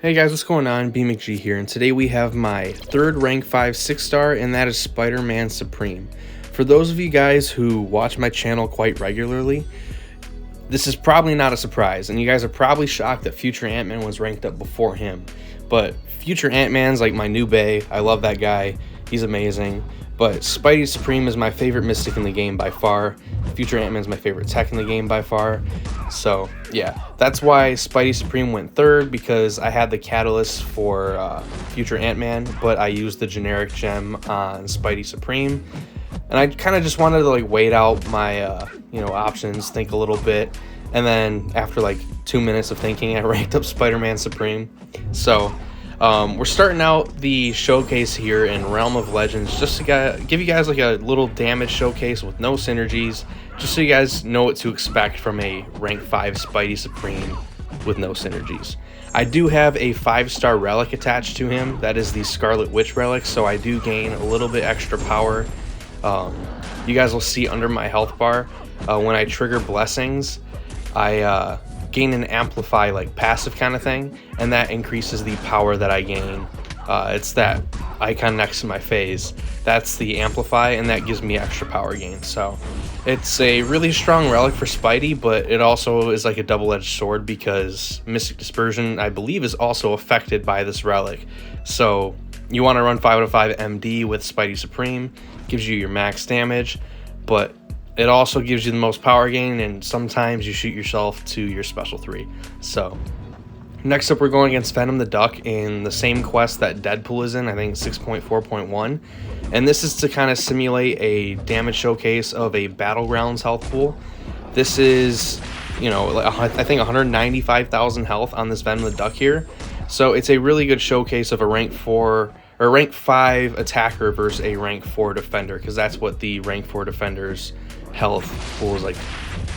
Hey guys, what's going on? Mcoc here, and today we have my third rank 5 6-star, and that is Spider-Man Supreme. For those of you guys who watch my channel quite regularly, this is probably not a surprise, and you guys are probably shocked that Future Ant-Man was ranked up before him. But Future Ant-Man's like my new bae. I love that guy. He's amazing. But Spidey Supreme is my favorite Mystic in the game by far. Future Ant-Man's my favorite tech in the game by far. So yeah, that's why Spidey Supreme went third, because I had the catalyst for Future Ant-Man, but I used the generic gem on Spidey Supreme. And I kind of just wanted to like wait out my options, think a little bit, and then after like 2 minutes of thinking, I ranked up Spider-Man Supreme. So we're starting out the showcase here in Realm of Legends, just to give you guys like a little damage showcase with no synergies, just so you guys know what to expect from a rank 5 Spidey Supreme with no synergies. I do have a 5-star relic attached to him. That is the Scarlet Witch relic, so I do gain a little bit extra power. You guys will see under my health bar, when I trigger blessings, I gain an amplify like passive kind of thing, and that increases the power that I gain. It's that icon next to my phase. That's the amplify, and that gives me extra power gain. So it's a really strong relic for Spidey, but it also is like a double-edged sword, because Mystic Dispersion, I believe, is also affected by this relic. So you want to run 5 out of 5 MD with Spidey Supreme, gives you your max damage, but it also gives you the most power gain, and sometimes you shoot yourself to your special 3. So next up, we're going against Venom the Duck in the same quest that Deadpool is in, I think 6.4.1. And this is to kind of simulate a damage showcase of a Battlegrounds health pool. This is, I think 195,000 health on this Venom the Duck here. So it's a really good showcase of a rank 4 or rank 5 attacker versus a rank 4 defender, because that's what the rank 4 defenders health pool is like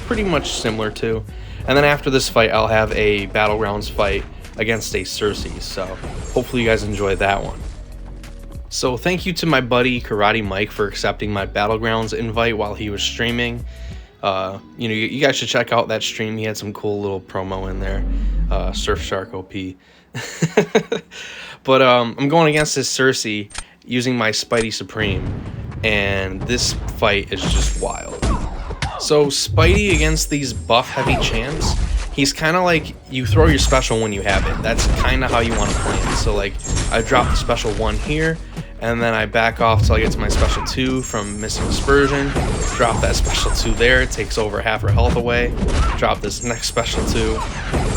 pretty much similar to. And then after this fight, I'll have a Battlegrounds fight against a Cersei, so hopefully you guys enjoy that one. So thank you to my buddy Karate Mike for accepting my Battlegrounds invite while he was streaming. You guys should check out that stream. He had some cool little promo in there. Surfshark OP. But I'm going against this Cersei using my Spidey Supreme, and this fight is just wild. So Spidey against these buff heavy champs, he's kind of like, you throw your special when you have it. That's kind of how you want to play it. So like, I drop the special 1 here, and then I back off till I get to my special 2 from Mystic Dispersion, drop that special 2 there, it takes over half her health away, drop this next special 2,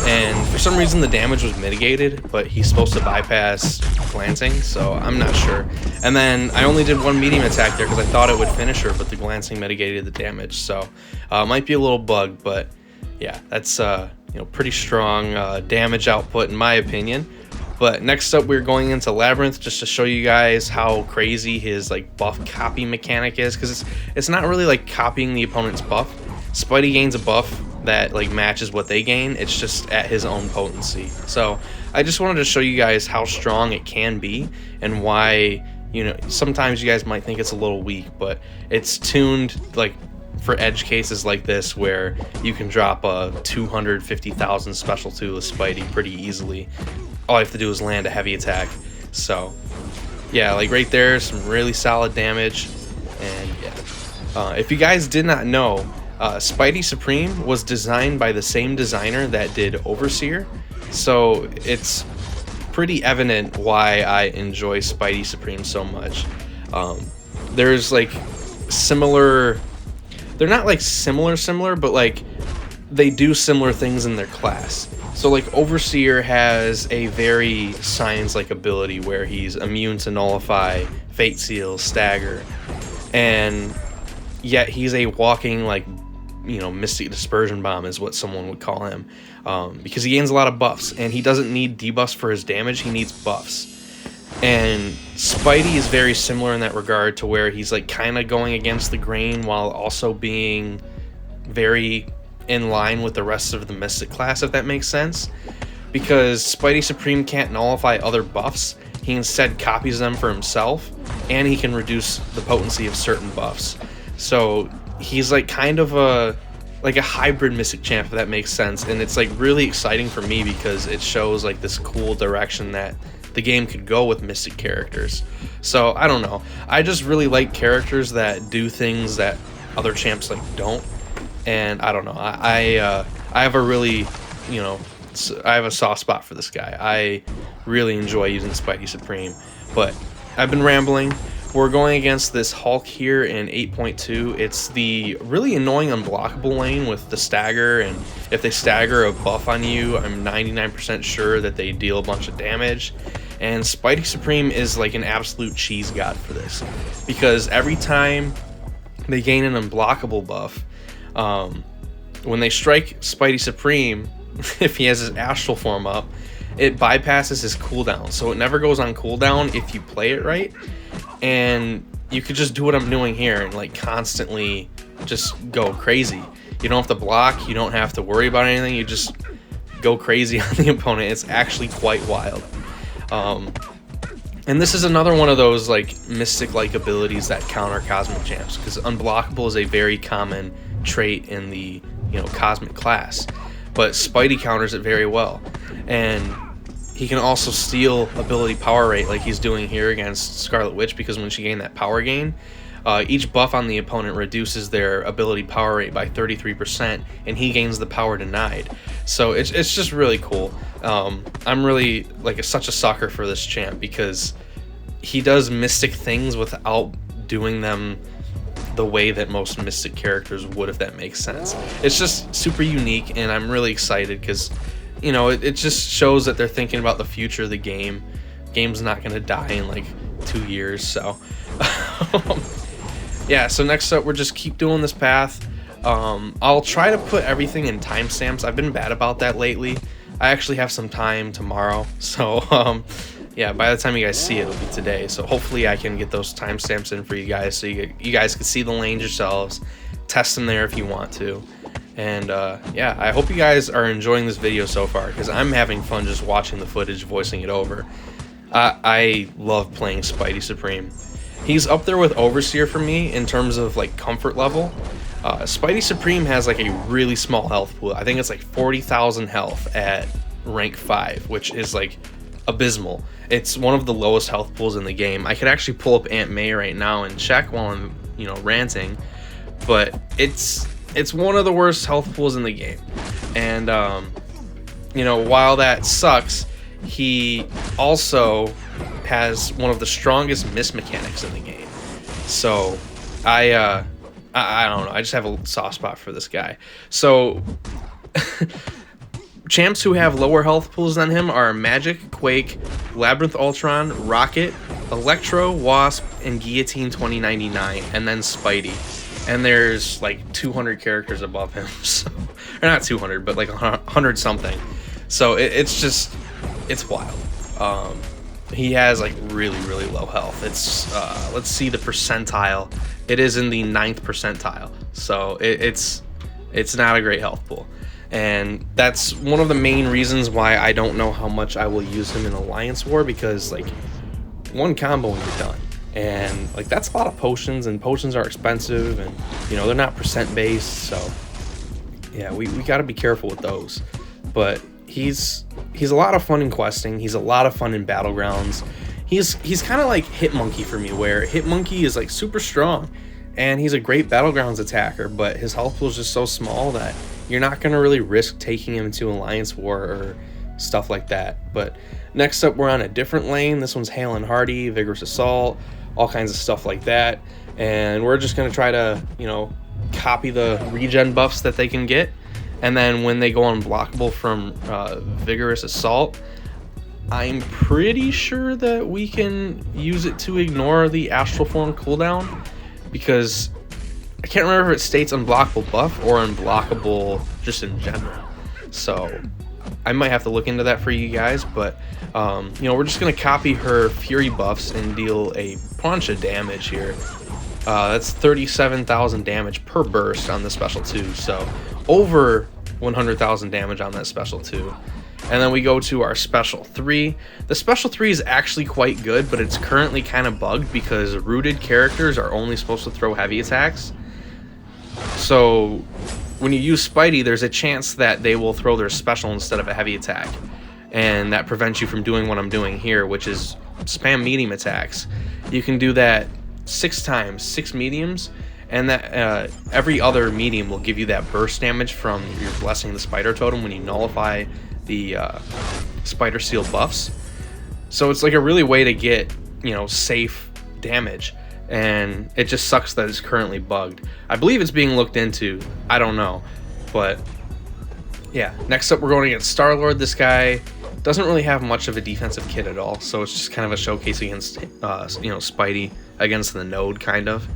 and for some reason the damage was mitigated, but he's supposed to bypass glancing, so I'm not sure. And then I only did 1 medium attack there because I thought it would finish her, but the glancing mitigated the damage, so might be a little bug, but yeah, that's pretty strong damage output in my opinion. But next up, we're going into Labyrinth, just to show you guys how crazy his like buff copy mechanic is, because it's not really like copying the opponent's buff. Spidey gains a buff that like matches what they gain. It's just at his own potency. So I just wanted to show you guys how strong it can be, and why sometimes you guys might think it's a little weak, but it's tuned like for edge cases like this, where you can drop a 250,000 special to a Spidey pretty easily. All I have to do is land a heavy attack. So yeah, like right there, some really solid damage. And yeah, if you guys did not know, Spidey Supreme was designed by the same designer that did Overseer, so it's pretty evident why I enjoy Spidey Supreme so much. There's like similar, they're not like similar, but like they do similar things in their class. So like Overseer has a very science-like ability where he's immune to Nullify, Fate Seal, Stagger, and yet he's a walking like Mystic Dispersion Bomb is what someone would call him, because he gains a lot of buffs, and he doesn't need debuffs for his damage, he needs buffs. And Spidey is very similar in that regard, to where he's like kind of going against the grain while also being very in line with the rest of the Mystic class, if that makes sense. Because Spidey Supreme can't nullify other buffs, he instead copies them for himself, and he can reduce the potency of certain buffs. So he's like kind of a like a hybrid Mystic champ, if that makes sense. And it's like really exciting for me because it shows like this cool direction that the game could go with Mystic characters. So I don't know, I just really like characters that do things that other champs like don't. And I don't know, I have a really, you know, I have a soft spot for this guy. I really enjoy using Spidey Supreme. But I've been rambling. We're going against this Hulk here in 8.2. It's the really annoying unblockable lane with the stagger, and if they stagger a buff on you, I'm 99% sure that they deal a bunch of damage. And Spidey Supreme is like an absolute cheese god for this, because every time they gain an unblockable buff, when they strike Spidey Supreme, if he has his astral form up, it bypasses his cooldown, so it never goes on cooldown if you play it right. And you could just do what I'm doing here and like constantly just go crazy. You don't have to block, you don't have to worry about anything, you just go crazy on the opponent. It's actually quite wild. And this is another one of those like Mystic like abilities that counter Cosmic champs, because unblockable is a very common trait in the, you know, Cosmic class, but Spidey counters it very well. And he can also steal ability power rate like he's doing here against Scarlet Witch, because when she gained that power gain, each buff on the opponent reduces their ability power rate by 33%, and he gains the power denied. So it's just really cool. I'm really like such a sucker for this champ because he does Mystic things without doing them the way that most Mystic characters would, if that makes sense. It's just super unique, and I'm really excited because, you know, it just shows that they're thinking about the future of the game. Game's not going to die in like 2 years, so yeah. So next up, we're just keep doing this path. I'll try to put everything in timestamps. I've been bad about that lately. I actually have some time tomorrow, so yeah, by the time you guys see it, it'll be today. So hopefully I can get those timestamps in for you guys, so you guys can see the lanes yourselves, test them there if you want to. And yeah, I hope you guys are enjoying this video so far, because I'm having fun just watching the footage, voicing it over. I love playing Spidey Supreme. He's up there with Overseer for me in terms of like comfort level. Spidey Supreme has like a really small health pool. I think it's like 40,000 health at rank 5, which is like abysmal. It's one of the lowest health pools in the game. I could actually pull up Aunt May right now and check while I'm, you know, ranting, but it's one of the worst health pools in the game. And you know, while that sucks, he also has one of the strongest miss mechanics in the game. So I don't know, I just have a soft spot for this guy. So champs who have lower health pools than him are Magic, Quake, Labyrinth Ultron, Rocket, Electro, Wasp, and Guillotine 2099, and then Spidey. And there's like 200 characters above him, so, or not 200, but like 100 something. So it's just, it's wild. He has like really low health. It's let's see the percentile. It is in the 9th percentile, so it's not a great health pool. And that's one of the main reasons why I don't know how much I will use him in Alliance War, because like one combo and you're done. And like that's a lot of potions, and potions are expensive, and you know, they're not percent based, so yeah, we got to be careful with those. But he's a lot of fun in questing. He's a lot of fun in Battlegrounds. He's kind of like Hitmonkey for me, where Hitmonkey is like super strong and he's a great Battlegrounds attacker, but his health pool is just so small that you're not going to really risk taking him to Alliance War or stuff like that. But next up, we're on a different lane. This one's Hale and Hardy, Vigorous Assault, all kinds of stuff like that. And we're just going to try to, you know, copy the regen buffs that they can get. And then when they go unblockable from Vigorous Assault, I'm pretty sure that we can use it to ignore the Astral Form cooldown, because I can't remember if it states unblockable buff or unblockable just in general. So I might have to look into that for you guys, but you know, we're just gonna copy her Fury buffs and deal a bunch of damage here. That's 37,000 damage per burst on the special 2, so over 100,000 damage on that special 2. And then we go to our special 3. The special 3 is actually quite good, but it's currently kind of bugged because rooted characters are only supposed to throw heavy attacks. So when you use Spidey, there's a chance that they will throw their special instead of a heavy attack, and that prevents you from doing what I'm doing here, which is spam medium attacks. You can do that 6 times, 6 mediums, and that every other medium will give you that burst damage from your Blessing the Spider Totem when you nullify the Spider Seal buffs. So it's like a really way to get, you know, safe damage, and it just sucks that it's currently bugged. I believe it's being looked into. I don't know, but yeah. Next up, we're going against Star-Lord. This guy doesn't really have much of a defensive kit at all, so it's just kind of a showcase against you know, Spidey against the node, kind of.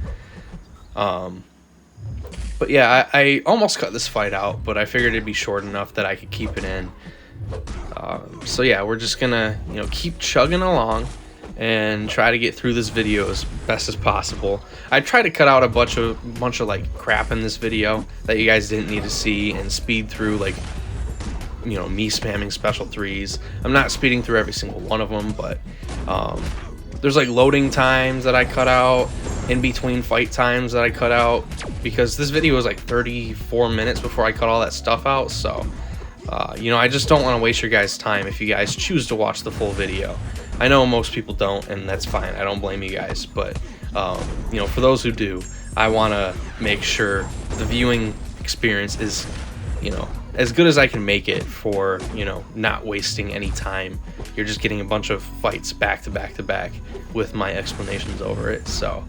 But yeah, I almost cut this fight out, but I figured it'd be short enough that I could keep it in. So yeah, we're just gonna, you know, keep chugging along and try to get through this video as best as possible. I tried to cut out a bunch of like crap in this video that you guys didn't need to see, and speed through, like, you know, me spamming special 3s. I'm not speeding through every single one of them, but there's like loading times that I cut out, in between fight times that I cut out, because this video was like 34 minutes before I cut all that stuff out. So you know, I just don't want to waste your guys' time if you guys choose to watch the full video. I know most people don't, and that's fine. I don't blame you guys, but you know, for those who do, I want to make sure the viewing experience is, you know, as good as I can make it for, you know, not wasting any time. You're just getting a bunch of fights back to back to back with my explanations over it. So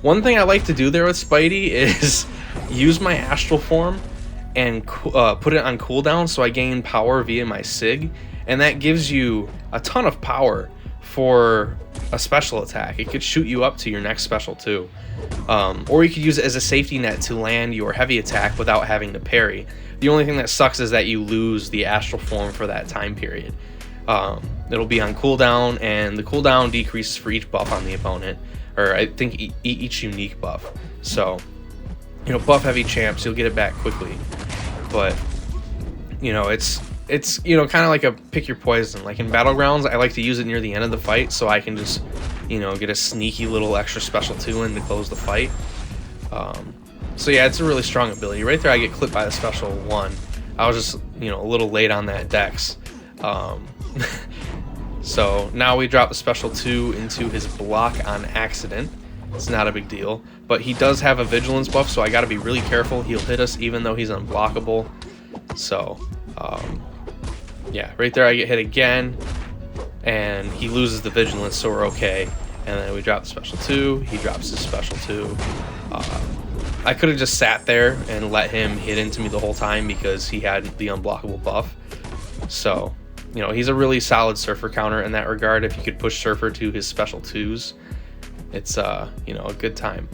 one thing I like to do there with Spidey is use my astral form and put it on cooldown, so I gain power via my sig, and that gives you a ton of power for a special attack. It could shoot you up to your next special too, or you could use it as a safety net to land your heavy attack without having to parry. The only thing that sucks is that you lose the astral form for that time period. It'll be on cooldown, and the cooldown decreases for each buff on the opponent, or I think each unique buff. So, you know, buff heavy champs, you'll get it back quickly. But, you know, it's you know, kind of like a pick your poison. Like in Battlegrounds, I like to use it near the end of the fight, so I can just, you know, get a sneaky little extra special 2 in to close the fight. So yeah, it's a really strong ability. Right there, I get clipped by the special 1. I was just, you know, a little late on that dex. So now we drop the special 2 into his block on accident. It's not a big deal, but he does have a vigilance buff, so I got to be really careful. He'll hit us even though he's unblockable. So yeah, right there I get hit again, and he loses the vigilance, so we're okay. And then we drop the special 2. He drops his special 2. I could have just sat there and let him hit into me the whole time because he had the unblockable buff. So, you know, he's a really solid Surfer counter in that regard. If you could push Surfer to his special 2s, it's you know, a good time.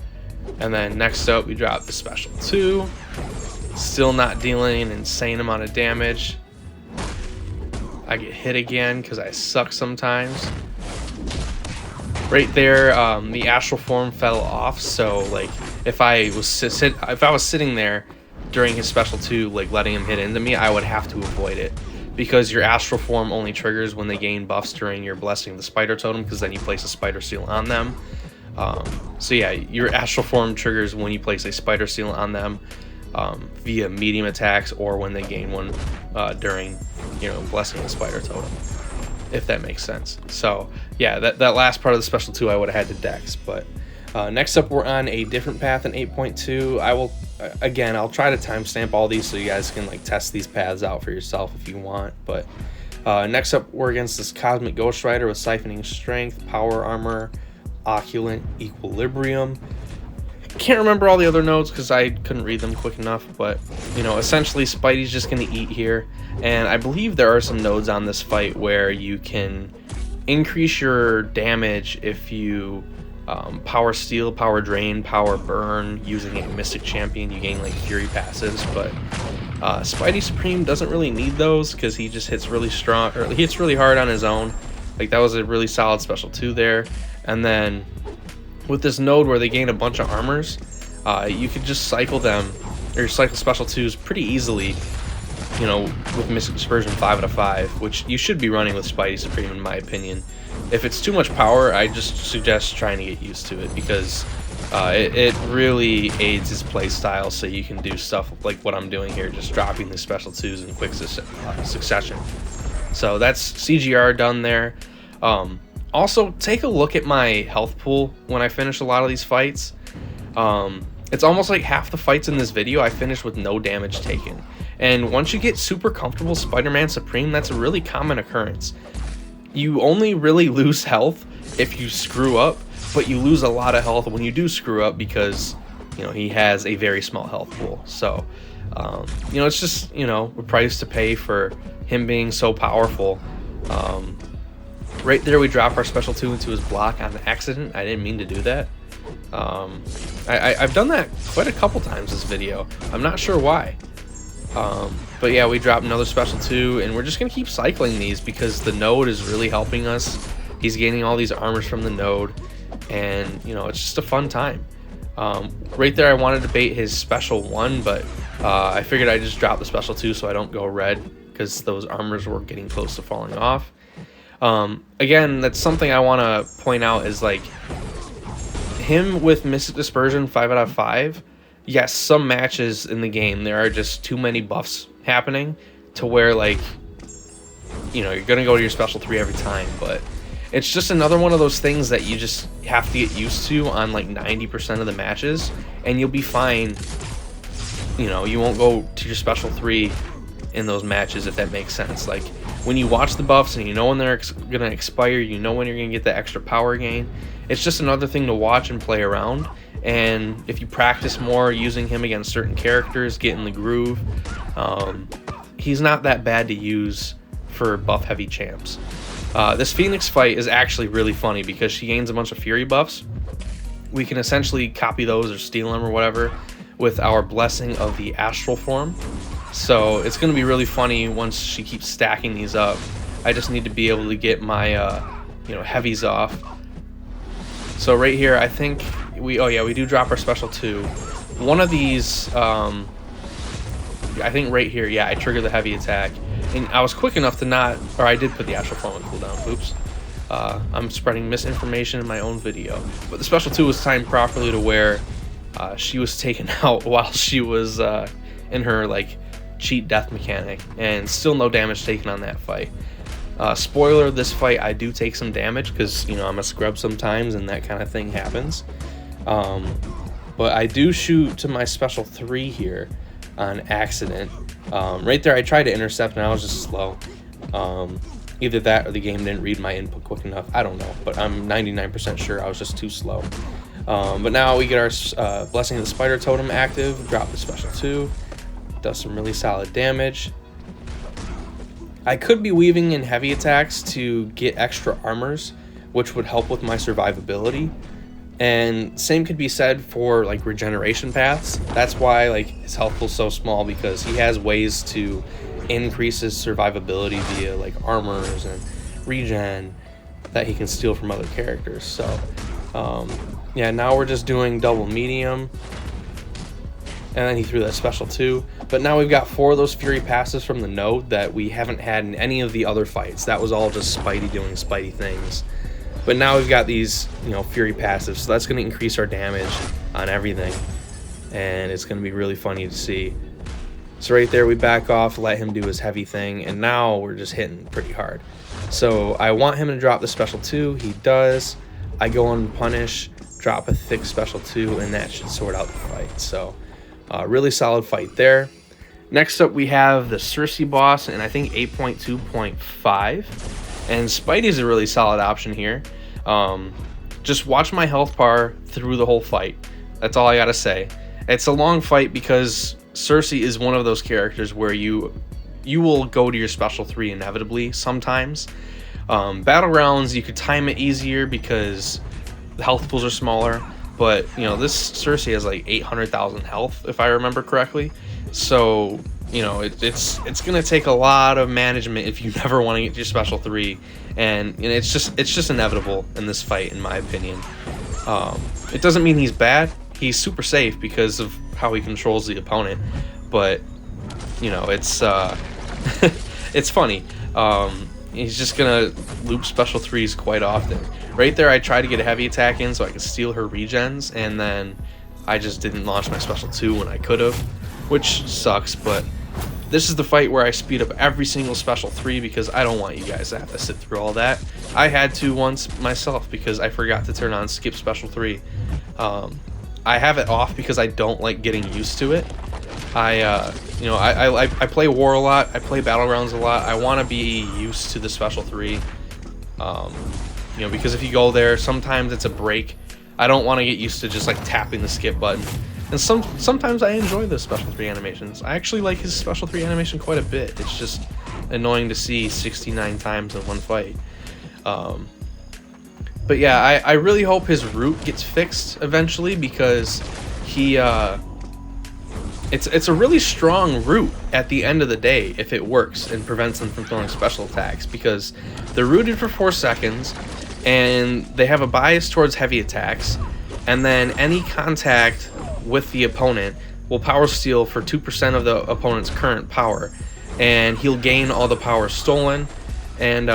And then next up, we drop the special 2. Still not dealing an insane amount of damage. I get hit again because I suck sometimes. Right there, the astral form fell off, so like if I was sitting there during his special 2, like letting him hit into me, I would have to avoid it, because your astral form only triggers when they gain buffs during your Blessing the Spider Totem, because then you place a Spider Seal on them. So yeah, your astral form triggers when you place a Spider Seal on them via medium attacks, or when they gain one during, you know, Blessing the Spider Totem, if that makes sense. So yeah, that last part of the special 2 I would have had to dex. But next up, we're on a different path in 8.2. I will again, I'll try to timestamp all these so you guys can like test these paths out for yourself if you want. But next up, we're against this Cosmic Ghost Rider with Siphoning Strength, Power Armor, Opulent Equilibrium. Can't remember all the other nodes because I couldn't read them quick enough, but you know, essentially Spidey's just going to eat here, and I believe there are some nodes on this fight where you can increase your damage if you power steal, power drain, power burn using a Mystic Champion. You gain like Fury passives, but Spidey Supreme doesn't really need those because he just hits really strong, or he hits really hard on his own. Like that was a really solid special 2 there. And then with this node where they gain a bunch of armors, you could just cycle them, or cycle special 2s pretty easily, you know, with Mystic Dispersion 5 out of 5, which you should be running with Spidey Supreme in my opinion. If it's too much power, I just suggest trying to get used to it, because It really aids his play style, so you can do stuff like what I'm doing here, just dropping the special 2s in quick succession. So that's CGR done there. Also, take a look at my health pool when I finish a lot of these fights. It's almost like half the fights in this video I finished with no damage taken. And once you get super comfortable Spider-Man Supreme, that's a really common occurrence. You only really lose health if you screw up, but you lose a lot of health when you do screw up because, you know, he has a very small health pool. So, you know, it's just, you know, a price to pay for him being so powerful. Right there, we drop our special 2 into his block on accident. I didn't mean to do that. I've done that quite a couple times this video. I'm not sure why. But yeah, we drop another special 2, and we're just going to keep cycling these because the node is really helping us. He's gaining all these armors from the node, and, you know, it's just a fun time. Right there, I wanted to bait his special 1, but I figured I'd just drop the special 2 so I don't go red because those armors were getting close to falling off. Again, that's something I want to point out is, like, him with Mystic Dispersion 5 out of 5, yes, some matches in the game there are just too many buffs happening to where, like, you know, you're gonna go to your special 3 every time, but it's just another one of those things that you just have to get used to on like 90% of the matches, and you'll be fine. You know, you won't go to your special 3 in those matches, if that makes sense. Like, when you watch the buffs and you know when they're gonna expire, you know when you're gonna get the extra power gain. It's just another thing to watch and play around. And if you practice more using him against certain characters, get in the groove, he's not that bad to use for buff heavy champs. This Phoenix fight is actually really funny because she gains a bunch of fury buffs. We can essentially copy those or steal them or whatever with our blessing of the astral form. So it's going to be really funny once she keeps stacking these up. I just need to be able to get my you know, heavies off. So right here, I think we do drop our special 2. One of these, I think right here, yeah, I trigger the heavy attack, and I was quick enough to not, or I did put the astral form on cooldown. Oops, I'm spreading misinformation in my own video. But the special 2 was timed properly to where she was taken out while she was in her like cheat death mechanic, and still no damage taken on that fight. Spoiler, this fight I do take some damage because, you know, I'm a scrub sometimes and that kind of thing happens. But I do shoot to my special 3 here on accident. Right there I tried to intercept and I was just slow. Either that or the game didn't read my input quick enough. I don't know, but I'm 99% sure I was just too slow. But now we get our Blessing of the Spider Totem active, drop the special 2, does some really solid damage. I could be weaving in heavy attacks to get extra armors, which would help with my survivability. And same could be said for like regeneration paths. That's why like his health pool's so small, because he has ways to increase his survivability via like armors and regen that he can steal from other characters. So yeah, now we're just doing double medium, and then he threw that special 2. But now we've got 4 of those fury passes from the node that we haven't had in any of the other fights. That was all just Spidey doing Spidey things. But now we've got these, you know, fury passives, so that's going to increase our damage on everything, and it's going to be really funny to see. So right there we back off, let him do his heavy thing, and now we're just hitting pretty hard. So I want him to drop the special 2, he does. I go on punish, drop a thick special 2, and that should sort out the fight. So really solid fight there. Next up we have the Cersei boss, and I think 8.2.5. And Spidey's a really solid option here. Just watch my health bar through the whole fight. That's all I gotta say. It's a long fight because Cersei is one of those characters where you will go to your special 3 inevitably sometimes. Battlegrounds, you could time it easier because the health pools are smaller. But, you know, this Cersei has like 800,000 health, if I remember correctly. So, you know, it's going to take a lot of management if you never want to get to your special 3. And you know, it's just inevitable in this fight, in my opinion. It doesn't mean he's bad. He's super safe because of how he controls the opponent. But, you know, it's it's funny. He's just going to loop special 3s quite often. Right there, I tried to get a heavy attack in so I could steal her regens, and then I just didn't launch my special 2 when I could have, which sucks. But this is the fight where I speed up every single special 3 because I don't want you guys to have to sit through all that. I had to once myself because I forgot to turn on skip special 3. I have it off because I don't like getting used to it. You know, I play war a lot. I play Battlegrounds a lot. I want to be used to the special 3. You know, because if you go there, sometimes it's a break. I don't want to get used to just like tapping the skip button. And sometimes I enjoy the special 3 animations. I actually like his special 3 animation quite a bit. It's just annoying to see 69 times in one fight. But yeah, I really hope his root gets fixed eventually, because he it's a really strong root at the end of the day if it works and prevents them from throwing special attacks, because they're rooted for 4 seconds and they have a bias towards heavy attacks, and then any contact with the opponent will power steal for 2% of the opponent's current power, and he'll gain all the power stolen, and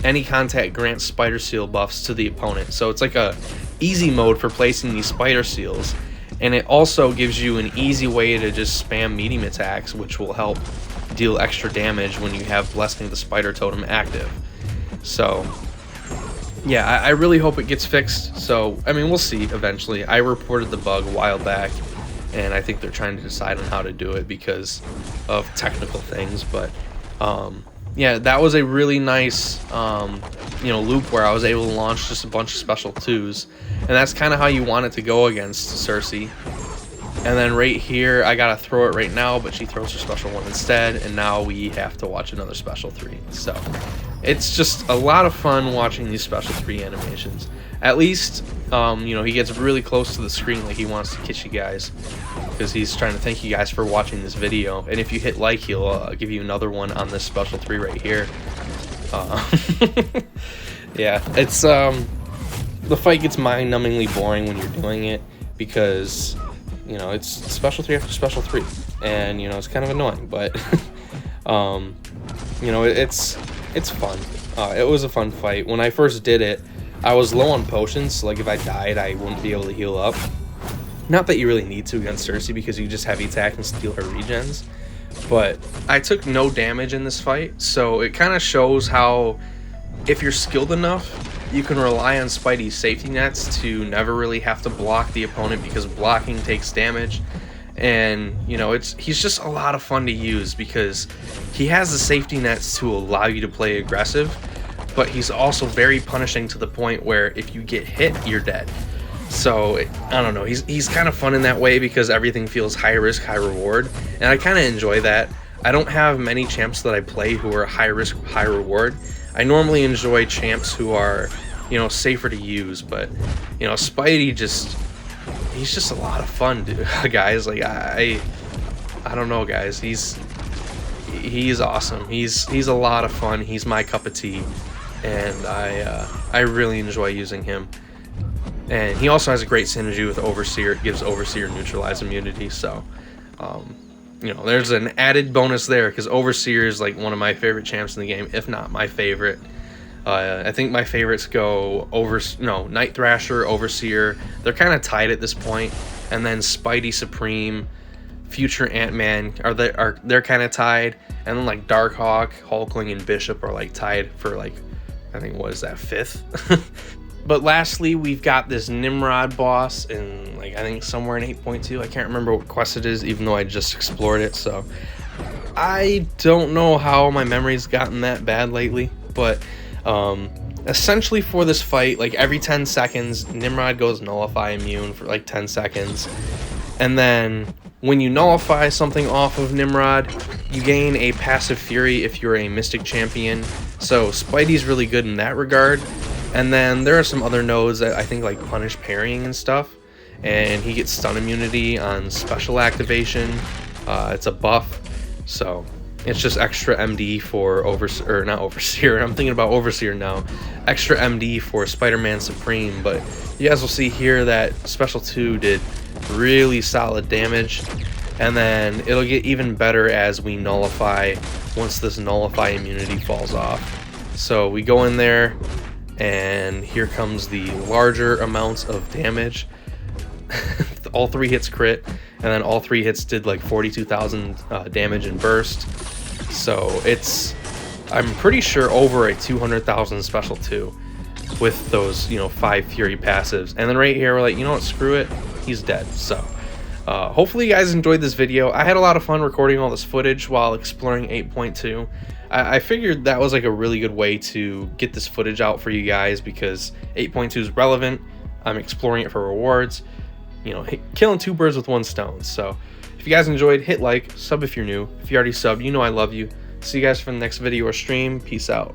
any contact grants spider seal buffs to the opponent. So it's like a easy mode for placing these spider seals, and it also gives you an easy way to just spam medium attacks, which will help deal extra damage when you have Blessing the Spider Totem active. So yeah, I really hope it gets fixed. So I mean, we'll see eventually. I reported the bug a while back, and I think they're trying to decide on how to do it because of technical things. But yeah, that was a really nice you know, loop where I was able to launch just a bunch of special 2s, and that's kind of how you want it to go against Cersei. And then right here, I gotta throw it right now, but she throws her special 1 instead, and now we have to watch another special 3. So it's just a lot of fun watching these special 3 animations. At least you know, he gets really close to the screen, like he wants to kiss you guys, because he's trying to thank you guys for watching this video. And if you hit like, he'll give you another one on this special 3 right here. Yeah, it's the fight gets mind-numbingly boring when you're doing it, because you know, it's special 3 after special 3, and you know, it's kind of annoying, but you know, it's fun. It was a fun fight. When I first did it, I was low on potions, so like if I died, I wouldn't be able to heal up. Not that you really need to against Cersei, because you just heavy attack and steal her regens. But I took no damage in this fight, so it kind of shows how, if you're skilled enough, you can rely on Spidey's safety nets to never really have to block the opponent, because blocking takes damage. And you know, he's just a lot of fun to use because he has the safety nets to allow you to play aggressive, but he's also very punishing to the point where if you get hit, you're dead. So I don't know, he's kind of fun in that way because everything feels high risk, high reward, and I kind of enjoy that. I don't have many champs that I play who are high risk, high reward. I normally enjoy champs who are, you know, safer to use, but you know, Spidey he's just a lot of fun, dude. Guys, like I don't know, guys. He's awesome. He's a lot of fun. He's my cup of tea, and I really enjoy using him. And he also has a great synergy with Overseer. It gives Overseer neutralize immunity, so you know, there's an added bonus there, because Overseer is like one of my favorite champs in the game, if not my favorite. I think my favorites go Night Thrasher, Overseer. They're kind of tied at this point, and then Spidey Supreme, Future Ant-Man they're kind of tied, and then like Darkhawk, Hulkling, and Bishop are like tied for like, I think, what is that, 5th? But lastly, we've got this Nimrod boss in, like, I think somewhere in 8.2. I can't remember what quest it is, even though I just explored it. So I don't know how my memory's gotten that bad lately. But essentially for this fight, like every 10 seconds, Nimrod goes Nullify immune for like 10 seconds. And then when you nullify something off of Nimrod, you gain a passive Fury if you're a Mystic Champion. So Spidey's really good in that regard. And then there are some other nodes that I think like punish parrying and stuff, and he gets stun immunity on special activation. It's a buff, so it's just extra MD for not Overseer. I'm thinking about Overseer now. Extra MD for Spider-Man Supreme, but you guys will see here that special 2 did really solid damage, and then it'll get even better as we nullify once this nullify immunity falls off. So we go in there. and here comes the larger amounts of damage. All 3 hits crit, and then all 3 hits did like 42,000 damage in burst. So it's, I'm pretty sure, over a 200,000 special too, with those, you know, 5 fury passives. And then right here we're like, you know what, screw it, he's dead. So hopefully you guys enjoyed this video. I had a lot of fun recording all this footage while exploring 8.2. I figured that was like a really good way to get this footage out for you guys, because 8.2 is relevant. I'm exploring it for rewards, you know, killing 2 birds with 1 stone. So if you guys enjoyed, hit like, sub if you're new. If you already subbed, you know I love you. See you guys for the next video or stream. Peace out.